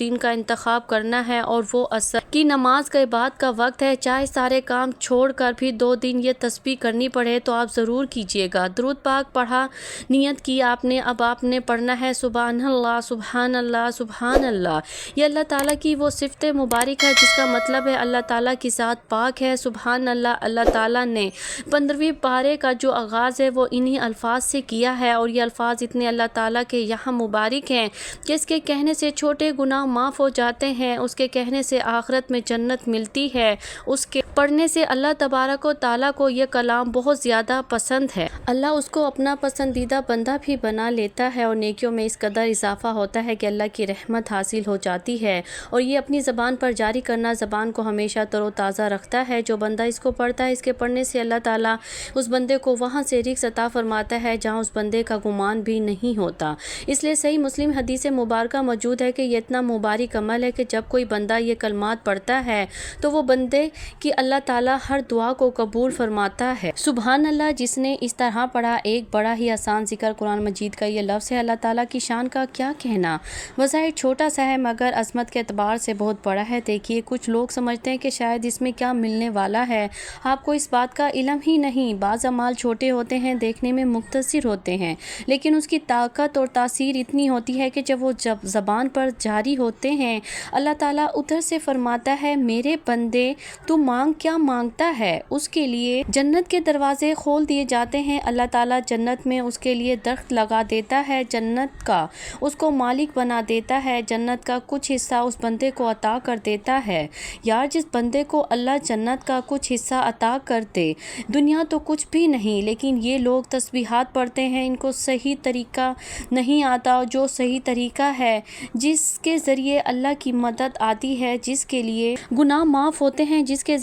دن کا انتخاب کرنا ہے اور وہ عصر کی نماز کے بعد کا وقت ہے۔ چاہے سارے کام چھوڑ کر بھی 2 دن یہ تسبیح کرنی پڑے تو آپ ضرور کیجیے گا۔ درود پاک پڑھا، نیت کی آپ نے، اب آپ نے پڑھنا ہے سبحان اللہ سبحان اللہ سبحان اللہ۔ یہ اللہ تعالیٰ کی وہ صفت مبارک ہے جس کا مطلب ہے اللہ تعالیٰ کی ذات پاک ہے۔ سبحان اللہ، اللہ تعالیٰ نے 15ویں پارے کا جو آغاز ہے وہ انہی الفاظ سے کیا ہے، اور یہ الفاظ اتنے اللہ تعالیٰ کے یہاں مبارک ہیں کہ اس کے کہنے سے چھوٹے گناہ معاف ہو جاتے ہیں، اس کے کہنے سے آخرت میں جنت ملتی ہے، اس کے پڑھنے سے اللہ تبارک و تعالیٰ کو یہ کلام بہت زیادہ پسند ہے۔ اللہ اس کو اپنا پسندیدہ بندہ بھی بنا لیتا ہے، اور نیکیوں میں اس قدر اضافہ ہوتا ہے کہ اللہ کی رحمت حاصل ہو جاتی ہے، اور یہ اپنی زبان پر جاری کرنا زبان کو ہمیشہ تر و تازہ رکھتا ہے۔ جو بندہ اس کو پڑھتا ہے، اس کے پڑھنے سے اللہ تعالیٰ اس بندے کو وہاں سے رزق عطا فرماتا ہے جہاں اس بندے کا گمان بھی نہیں ہوتا۔ اس لیے صحیح مسلم حدیث مبارکہ موجود ہے کہ یہ اتنا مبارک عمل ہے کہ جب کوئی بندہ یہ کلمات پڑھتا ہے تو وہ بندے کی اللہ تعالیٰ ہر دعا کو قبول فرماتا ہے۔ سبحان اللہ، جس نے اس طرح پڑھا، ایک بڑا ہی آسان ذکر قرآن مجید کا یہ لفظ ہے۔ اللہ تعالیٰ کی شان کا کیا کہنا، بظاہر چھوٹا سا ہے مگر عظمت کے اعتبار سے بہت بڑا ہے۔ دیکھیے، کچھ لوگ سمجھتے ہیں کہ شاید اس میں کیا ملنے والا ہے، آپ کو اس بات کا علم ہی نہیں۔ بعض اعمال چھوٹے ہوتے ہیں، دیکھنے میں مختصر ہوتے ہیں، لیکن اس کی طاقت اور تاثیر اتنی ہوتی ہے کہ جب وہ زبان پر جاری ہوتے ہیں، اللہ تعالیٰ ادھر سے فرماتا ہے میرے بندے تو مانگ، کیا مانگتا ہے، اس کے لیے جنت کے دروازے کھول دیے جاتے ہیں۔ اللہ تعالیٰ جنت میں اس کے لیے درخت لگا دیتا ہے، جنت کا اس کو مالک بنا دیتا ہے، جنت کا کچھ حصہ اس بندے کو عطا کر دیتا ہے۔ یار، جس بندے کو اللہ جنت کا کچھ حصہ عطا کر دے، دنیا تو کچھ بھی نہیں، لیکن یہ لوگ تسبیحات پڑھتے ہیں، ان کو صحیح طریقہ نہیں آتا۔ جو صحیح طریقہ ہے، جس کے ذریعے اللہ کی مدد آتی ہے، جس کے لیے گناہ معاف ہوتے ہیں، جس کے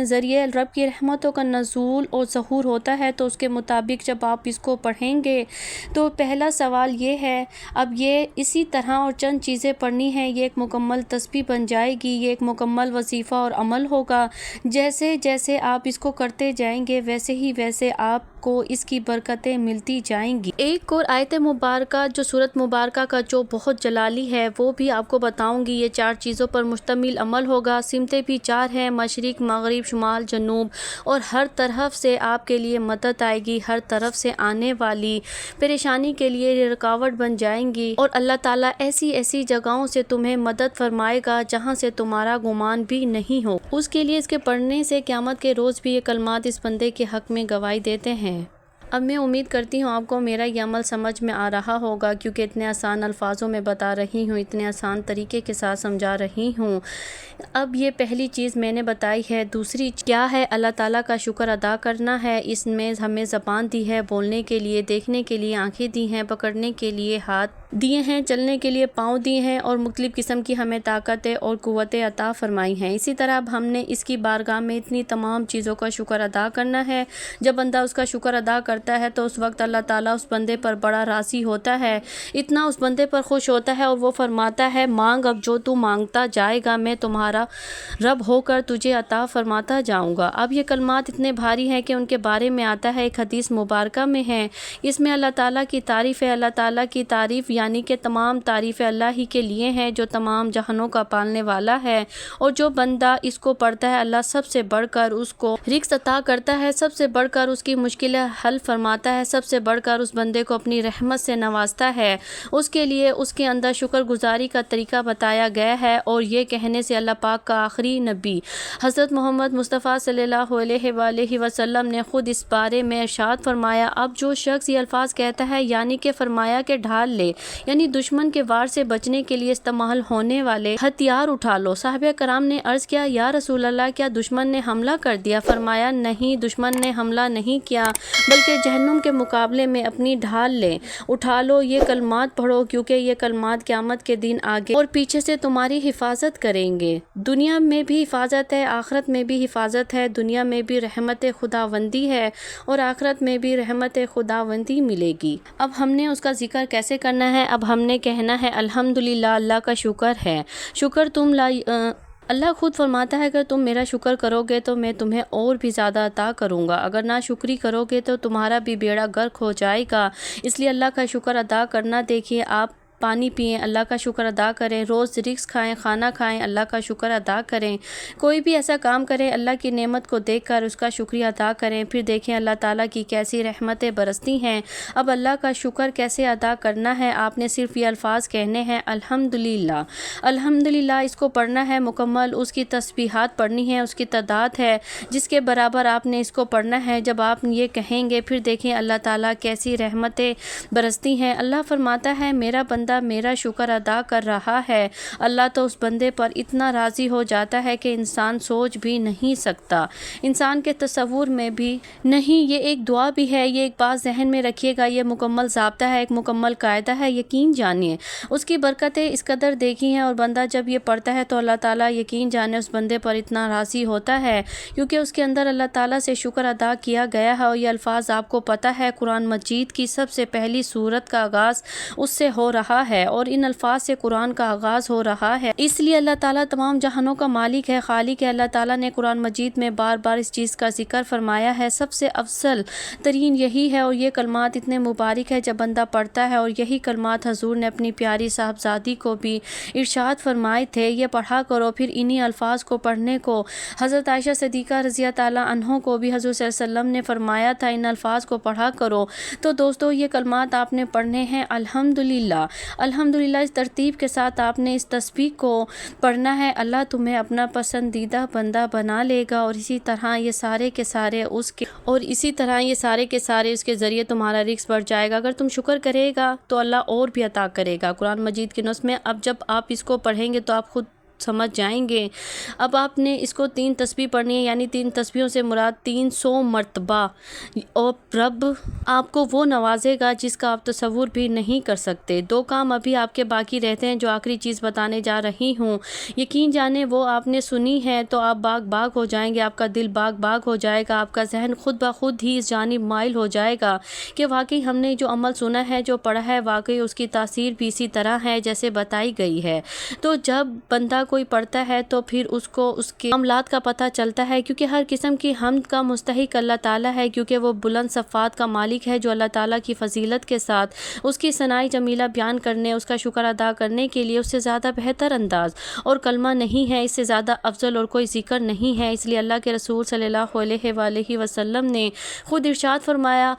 ذریعے رب کی رحمتوں کا نزول اور ظہور ہوتا ہے، تو اس کے مطابق جب آپ اس کو پڑھیں گے تو پہلا سوال یہ ہے، اب یہ اسی طرح اور چند چیزیں پڑھنی ہیں، یہ ایک مکمل تسبیح بن جائے گی، یہ ایک مکمل وظیفہ اور عمل ہوگا۔ جیسے جیسے آپ اس کو کرتے جائیں گے، ویسے ہی ویسے آپ کو اس کی برکتیں ملتی جائیں گی۔ ایک اور آیت مبارکہ جو سورت مبارکہ کا جو بہت جلالی ہے، وہ بھی آپ کو بتاؤں گی۔ یہ 4 چیزوں پر مشتمل عمل ہوگا، سمتیں بھی 4 ہیں، مشرق، مغرب، شمال، جنوب، اور ہر طرف سے آپ کے لیے مدد آئے گی، ہر طرف سے آنے والی پریشانی کے لیے یہ رکاوٹ بن جائیں گی، اور اللہ تعالیٰ ایسی ایسی جگہوں سے تمہیں مدد فرمائے گا جہاں سے تمہارا گمان بھی نہیں ہو۔ اس کے لیے اس کے پڑھنے سے قیامت کے روز بھی یہ کلمات اس بندے کے حق میں گواہی دیتے ہیں۔ اب میں امید کرتی ہوں آپ کو میرا یہ عمل سمجھ میں آ رہا ہوگا، کیونکہ اتنے آسان الفاظوں میں بتا رہی ہوں، اتنے آسان طریقے کے ساتھ سمجھا رہی ہوں۔ اب یہ پہلی چیز میں نے بتائی ہے۔ دوسری کیا ہے؟ اللہ تعالیٰ کا شکر ادا کرنا ہے۔ اس میں ہمیں زبان دی ہے بولنے کے لیے، دیکھنے کے لیے آنکھیں دی ہیں، پکڑنے کے لیے ہاتھ دیے ہیں، چلنے کے لیے پاؤں دیے ہیں، اور مختلف قسم کی ہمیں طاقتیں اور قوتیں عطا فرمائی ہیں۔ اسی طرح اب ہم نے اس کی بارگاہ میں اتنی تمام چیزوں کا شکر ادا کرنا ہے۔ جب بندہ اس کا شکر ادا کرتا ہے تو اس وقت اللہ تعالیٰ اس بندے پر بڑا راضی ہوتا ہے، اتنا اس بندے پر خوش ہوتا ہے، اور وہ فرماتا ہے مانگ، اب جو تو مانگتا جائے گا میں تمہارا رب ہو کر تجھے عطا فرماتا جاؤں گا۔ اب یہ کلمات اتنے بھاری ہیں کہ ان کے بارے میں آتا ہے، ایک حدیث مبارکہ میں ہے، اس میں اللہ تعالیٰ کی تعریف ہے۔ اللہ تعالیٰ کی تعریف یعنی کہ تمام تعریفیں اللہ ہی کے لیے ہیں جو تمام جہانوں کا پالنے والا ہے، اور جو بندہ اس کو پڑھتا ہے اللہ سب سے بڑھ کر اس کو رزق عطا کرتا ہے، سب سے بڑھ کر اس کی مشکلیں حل فرماتا ہے، سب سے بڑھ کر اس بندے کو اپنی رحمت سے نوازتا ہے۔ اس کے لیے اس کے اندر شکر گزاری کا طریقہ بتایا گیا ہے، اور یہ کہنے سے اللہ پاک کا آخری نبی حضرت محمد مصطفیٰ صلی اللہ علیہ وآلہ وسلم نے خود اس بارے میں ارشاد فرمایا، اب جو شخص یہ الفاظ کہتا ہے، یعنی کہ فرمایا کہ ڈھال لے، یعنی دشمن کے وار سے بچنے کے لیے استعمال ہونے والے ہتھیار اٹھا لو۔ صحابہ کرام نے عرض کیا، یا رسول اللہ، کیا دشمن نے حملہ کر دیا؟ فرمایا، نہیں، دشمن نے حملہ نہیں کیا، بلکہ جہنم کے مقابلے میں اپنی ڈھال لیں، اٹھا لو، یہ کلمات پڑھو، کیونکہ یہ کلمات قیامت کے دن آگے اور پیچھے سے تمہاری حفاظت کریں گے۔ دنیا میں بھی حفاظت ہے، آخرت میں بھی حفاظت ہے، دنیا میں بھی رحمت خداوندی ہے، اور آخرت میں بھی رحمت خداوندی ملے گی۔ اب ہم نے اس کا ذکر کیسے کرنا ہے؟ اب ہم نے کہنا ہے الحمدللہ، اللہ کا شکر ہے، اللہ خود فرماتا ہے اگر تم میرا شکر کرو گے تو میں تمہیں اور بھی زیادہ عطا کروں گا، اگر ناشکری کرو گے تو تمہارا بھی بیڑا غرق ہو جائے گا۔ اس لیے اللہ کا شکر ادا کرنا، دیکھیے آپ پانی پئیں اللہ کا شکر ادا کریں، روز رزق کھائیں، کھانا کھائیں، اللہ کا شکر ادا کریں، کوئی بھی ایسا کام کریں اللہ کی نعمت کو دیکھ کر اس کا شکریہ ادا کریں، پھر دیکھیں اللہ تعالیٰ کی کیسی رحمتیں برستی ہیں۔ اب اللہ کا شکر کیسے ادا کرنا ہے؟ آپ نے صرف یہ الفاظ کہنے ہیں الحمدللہ، الحمدللہ، اس کو پڑھنا ہے مکمل، اس کی تسبیحات پڑھنی ہے، اس کی تعداد ہے جس کے برابر آپ نے اس کو پڑھنا ہے۔ جب آپ یہ کہیں گے پھر دیکھیں اللہ تعالیٰ کیسی رحمتیں برستی ہیں۔ اللہ فرماتا ہے میرا بندہ میرا شکر ادا کر رہا ہے، اللہ تو اس بندے پر اتنا راضی ہو جاتا ہے کہ انسان سوچ بھی نہیں سکتا، انسان کے تصور میں بھی نہیں۔ یہ ایک دعا بھی ہے، یہ ایک بات ذہن میں رکھیے گا، یہ مکمل ضابطہ ہے، ایک مکمل قاعدہ ہے، یقین جانیے اس کی برکتیں اس قدر دیکھی ہیں، اور بندہ جب یہ پڑھتا ہے تو اللہ تعالیٰ یقین جانے اس بندے پر اتنا راضی ہوتا ہے کیونکہ اس کے اندر اللہ تعالیٰ سے شکر ادا کیا گیا ہے۔ اور یہ الفاظ آپ کو پتہ ہے قرآن مجید کی سب سے پہلی سورت کا آغاز اس سے ہو رہا ہے، اور ان الفاظ سے قرآن کا آغاز ہو رہا ہے، اس لیے اللہ تعالیٰ تمام جہانوں کا مالک ہے، خالق ہے۔ اللہ تعالیٰ نے قرآن مجید میں بار بار اس چیز کا ذکر فرمایا ہے، سب سے افضل ترین یہی ہے، اور یہ کلمات اتنے مبارک ہے جب بندہ پڑھتا ہے، اور یہی کلمات حضور نے اپنی پیاری صاحبزادی کو بھی ارشاد فرمائے تھے، یہ پڑھا کرو۔ پھر انہی الفاظ کو پڑھنے کو حضرت عائشہ صدیقہ رضی اللہ تعالیٰ عنہ کو بھی حضور صلی اللہ علیہ وسلم نے فرمایا تھا ان الفاظ کو پڑھا کرو۔ تو دوستو یہ کلمات آپ نے پڑھنے ہیں الحمدللہ، الحمدللہ، اس ترتیب کے ساتھ آپ نے اس تسبیح کو پڑھنا ہے، اللہ تمہیں اپنا پسندیدہ بندہ بنا لے گا، اور اسی طرح یہ سارے کے سارے اس کے ذریعے تمہارا رزق بڑھ جائے گا۔ اگر تم شکر کرے گا تو اللہ اور بھی عطا کرے گا۔ قرآن مجید کے نص میں اب جب آپ اس کو پڑھیں گے تو آپ خود سمجھ جائیں گے۔ اب آپ نے اس کو 3 تسبیح پڑھنی ہے، یعنی 3 تسبیحوں سے مراد 300 مرتبہ، اور رب آپ کو وہ نوازے گا جس کا آپ تصور بھی نہیں کر سکتے۔ 2 کام ابھی آپ کے باقی رہتے ہیں جو آخری چیز بتانے جا رہی ہوں، یقین جانے وہ آپ نے سنی ہے تو آپ باغ باغ ہو جائیں گے، آپ کا دل باغ باغ ہو جائے گا، آپ کا ذہن خود بخود ہی اس جانب مائل ہو جائے گا کہ واقعی ہم نے جو عمل سنا ہے، جو پڑھا ہے، واقعی اس کی تاثیر بھی اسی طرح ہے جیسے بتائی گئی ہے۔ تو جب بندہ کوئی پڑھتا ہے تو پھر اس کو اس کے معاملات کا پتہ چلتا ہے، کیونکہ ہر قسم کی حمد کا مستحق اللہ تعالیٰ ہے، کیونکہ وہ بلند صفات کا مالک ہے، جو اللہ تعالیٰ کی فضیلت کے ساتھ اس کی ثنائی جمیلہ بیان کرنے، اس کا شکر ادا کرنے کے لیے اس سے زیادہ بہتر انداز اور کلمہ نہیں ہے، اس سے زیادہ افضل اور کوئی ذکر نہیں ہے۔ اس لیے اللہ کے رسول صلی اللہ علیہ وآلہ وسلم نے خود ارشاد فرمایا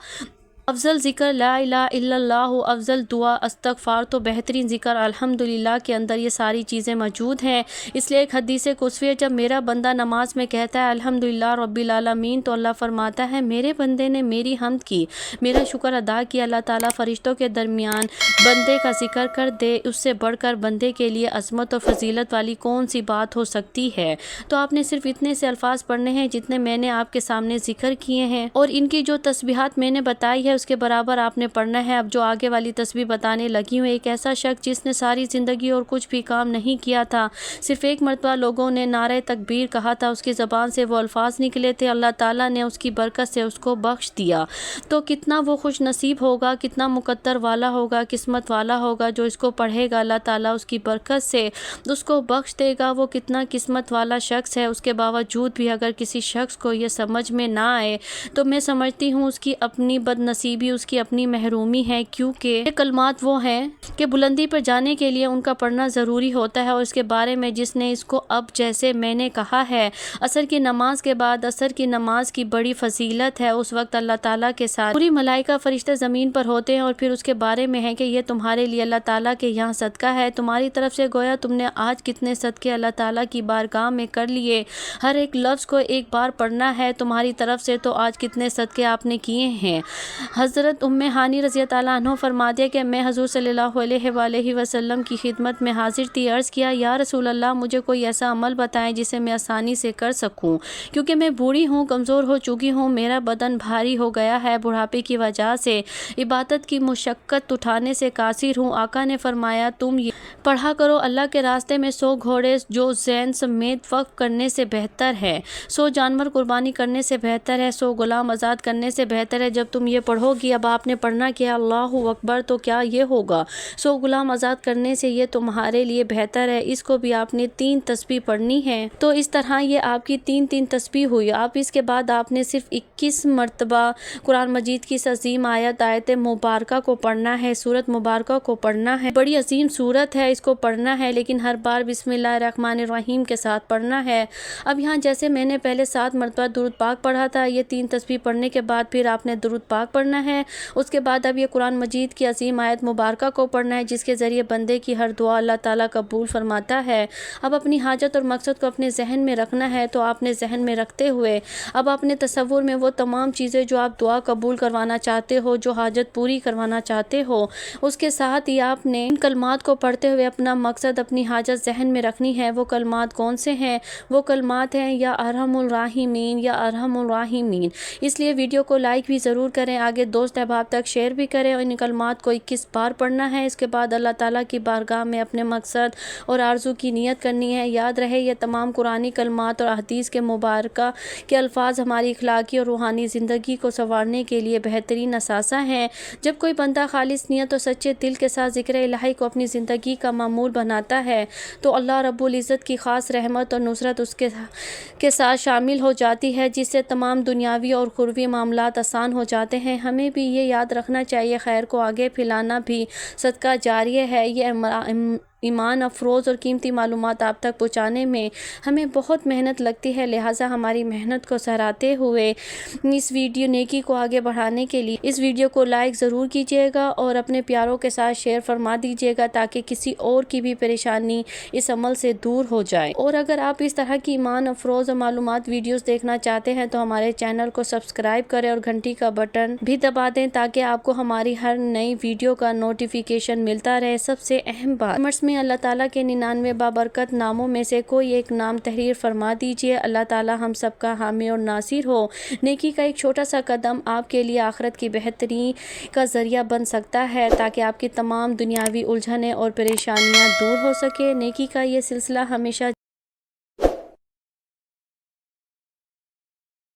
افضل ذکر لا الہ الا اللہ، افضل دعا استغفار، تو بہترین ذکر الحمدللہ کے اندر یہ ساری چیزیں موجود ہیں۔ اس لیے ایک حدیث قدسی ہے، جب میرا بندہ نماز میں کہتا ہے الحمدللہ رب العالمین، تو اللہ فرماتا ہے میرے بندے نے میری حمد کی، میرا شکر ادا کیا۔ اللہ تعالیٰ فرشتوں کے درمیان بندے کا ذکر کر دے، اس سے بڑھ کر بندے کے لیے عظمت اور فضیلت والی کون سی بات ہو سکتی ہے؟ تو آپ نے صرف اتنے سے الفاظ پڑھنے ہیں جتنے میں نے آپ کے سامنے ذکر کیے ہیں، اور ان کی جو تسبیحات میں نے بتائی ہے اس کے برابر آپ نے پڑھنا ہے۔ اب جو آگے والی تسبیح بتانے لگی ہوں، ایک ایسا شخص جس نے ساری زندگی اور کچھ بھی کام نہیں کیا تھا، صرف ایک مرتبہ لوگوں نے نعرہ تکبیر کہا تھا، اس کی زبان سے وہ الفاظ نکلے تھے، اللہ تعالیٰ نے اس کی برکت سے اس کو بخش دیا، تو کتنا وہ خوش نصیب ہوگا، کتنا مقدر والا ہوگا، قسمت والا ہوگا جو اس کو پڑھے گا، اللہ تعالیٰ اس کی برکت سے اس کو بخش دے گا، وہ کتنا قسمت والا شخص ہے۔ اس کے باوجود بھی اگر کسی شخص کو یہ سمجھ میں نہ آئے تو میں سمجھتی ہوں اس کی اپنی بد نصیبی، اس کی اپنی محرومی ہے، کیونکہ یہ کلمات وہ ہیں کہ بلندی پر جانے کے لیے ان کا پڑھنا ضروری ہوتا ہے، اور اس کے بارے میں جس نے اس کو اب جیسے میں نے کہا ہے عصر کی نماز کے بعد عصر کی نماز کی بڑی فضیلت ہے، اس وقت اللہ تعالیٰ کے ساتھ پوری ملائکہ فرشتے زمین پر ہوتے ہیں، اور پھر اس کے بارے میں ہے کہ یہ تمہارے لیے اللہ تعالیٰ کے یہاں صدقہ ہے تمہاری طرف سے، گویا تم نے آج کتنے صدقے اللہ تعالیٰ کی بارگاہ میں کر لیے، ہر ایک لفظ کو ایک بار پڑھنا ہے تمہاری طرف سے، تو آج کتنے صدقے آپ نے کیے ہیں۔ حضرت ام ہانی رضی اللہ عنہ فرماتے ہیں کہ میں حضور صلی اللہ علیہ وآلہ وسلم کی خدمت میں حاضر تھی، عرض کیا یا رسول اللہ مجھے کوئی ایسا عمل بتائیں جسے میں آسانی سے کر سکوں، کیونکہ میں بوڑھی ہوں، کمزور ہو چکی ہوں، میرا بدن بھاری ہو گیا ہے، بڑھاپے کی وجہ سے عبادت کی مشقت اٹھانے سے قاصر ہوں۔ آقا نے فرمایا تم پڑھا کرو اللہ کے راستے میں 100 گھوڑے جو زین سمیت وقف کرنے سے بہتر ہے، 100 جانور قربانی کرنے سے بہتر ہے، 100 غلام آزاد کرنے سے بہتر ہے۔ جب تم یہ پڑھو گی، اب آپ نے پڑھنا کیا اللہ اکبر، تو کیا یہ ہوگا 100 غلام آزاد کرنے سے، یہ تمہارے لیے بہتر ہے۔ اس کو بھی آپ نے 3 تسبیح پڑھنی ہے، تو اس طرح یہ آپ کی 3 تسبیح ہوئی۔ آپ اس کے بعد آپ نے صرف 21 مرتبہ قرآن مجید کی عظیم آیت مبارکہ کو پڑھنا ہے، سورت مبارکہ کو پڑھنا ہے۔ بڑی عظیم سورت ہے، اس کو پڑھنا ہے، لیکن ہر بار بسم اللہ الرحمن الرحیم کے ساتھ پڑھنا ہے۔ اب یہاں جیسے میں نے پہلے 7 مرتبہ درود پاک پڑھا تھا، یہ 3 تسبیح پڑھنے کے بعد پھر آپ نے درود پاک پڑھنا ہے۔ اس کے بعد اب یہ قرآن مجید کی عظیم آیت مبارکہ کو پڑھنا ہے، جس کے ذریعے بندے کی ہر دعا اللہ تعالیٰ قبول فرماتا ہے۔ اب اپنی حاجت اور مقصد کو اپنے ذہن میں رکھنا ہے، تو آپ نے ذہن میں رکھتے ہوئے اب اپنے تصور میں وہ تمام چیزیں جو آپ دعا قبول کروانا چاہتے ہو، جو حاجت پوری کروانا چاہتے ہو، اس کے ساتھ ہی آپ نے ان کلمات کو پڑھتے ہوئے اپنا مقصد، اپنی حاجت ذہن میں رکھنی ہے۔ وہ کلمات کون سے ہیں؟ وہ کلمات ہیں یا ارحم الراحمین، یا ارحم الراحمین۔ اس لیے ویڈیو کو لائک بھی ضرور کریں، آگے دوست احباب تک شیئر بھی کریں، اور ان کلمات کو 21 بار پڑھنا ہے۔ اس کے بعد اللہ تعالیٰ کی بارگاہ میں اپنے مقصد اور آرزو کی نیت کرنی ہے۔ یاد رہے یہ تمام قرآنی کلمات اور حدیث کے مبارکہ کے الفاظ ہماری اخلاقی اور روحانی زندگی کو سنوارنے کے لیے بہترین اثاثہ ہیں۔ جب کوئی بندہ خالص نیت اور سچے دل کے ساتھ ذکر الہی کو اپنی زندگی کا معمول بناتا ہے، تو اللہ رب العزت کی خاص رحمت اور نصرت اس کے ساتھ شامل ہو جاتی ہے، جس سے تمام دنیاوی اور اخروی معاملات آسان ہو جاتے ہیں۔ ہمیں بھی یہ یاد رکھنا چاہیے، خیر کو آگے پھیلانا بھی صدقہ جاریہ ہے۔ یہ ایمان افروز اور قیمتی معلومات آپ تک پہنچانے میں ہمیں بہت محنت لگتی ہے، لہٰذا ہماری محنت کو سراہتے ہوئے اس ویڈیو نیکی کو آگے بڑھانے کے لیے اس ویڈیو کو لائک ضرور کیجیے گا، اور اپنے پیاروں کے ساتھ شیئر فرما دیجیے گا، تاکہ کسی اور کی بھی پریشانی اس عمل سے دور ہو جائے۔ اور اگر آپ اس طرح کی ایمان افروز اور معلومات ویڈیوز دیکھنا چاہتے ہیں، تو ہمارے چینل کو سبسکرائب کریں اور گھنٹی کا بٹن بھی دبا دیں، تاکہ آپ کو ہماری ہر نئی ویڈیو کا نوٹیفیکیشن ملتا رہے۔ سب سے اہم بات، کمنٹس میں اللہ تعالیٰ کے 99 بابرکت ناموں میں سے کوئی ایک نام تحریر فرما دیجیے۔ اللہ تعالیٰ ہم سب کا حامی اور ناصر ہو۔ نیکی کا ایک چھوٹا سا قدم آپ کے لیے آخرت کی بہتری کا ذریعہ بن سکتا ہے، تاکہ آپ کی تمام دنیاوی الجھنیں اور پریشانیاں دور ہو سکے۔ نیکی کا یہ سلسلہ ہمیشہ